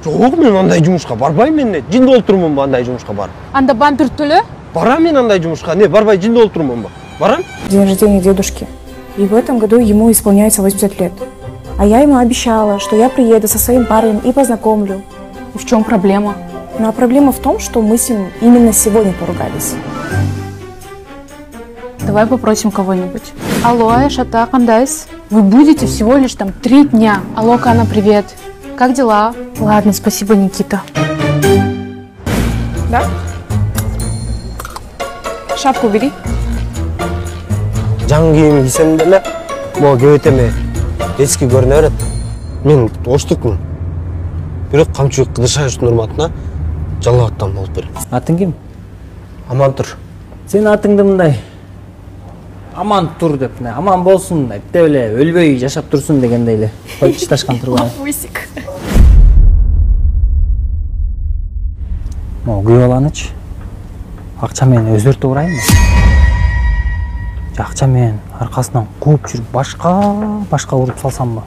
Жок, мен андай жумушка барбайм, мен жинде олтурмунбу андай жумушка барып. Анда бампер төлө? Барам мен андай жумушка, не, барбай жинде олтурмунбу. Барам? День рождения дедушки. И в этом году ему исполняется 80 лет. А я ему обещала, что я приеду со своим парнем и познакомлю. В чем проблема? Ну а проблема в том, что мы с ним именно сегодня поругались. Давай попросим кого-нибудь. Алло, Айшата, кандайс? Вы будете всего лишь там 3 дня. Алло, Кана, привет. Как дела? Ладно, спасибо, Никита. Да? Шапку убери. Жаң кийим кийсем деле, могу кебетеме эски көрүнө берет. Мен оштукмун. Бирок камчыбек Кыдыршаевдин урматына жалал болуп берем. Атың ким? Амантур. Сен атыңды мындай аман тур деп, аман болсун деп эле өлбөй жашап турсун дегендей эле койчушташкан турган. Усик. Могу күйөп аланычы. Акча менен өзөртүп урайынбы? Акча менен аркасынан кууп жүрүп башка уруп салсамбы?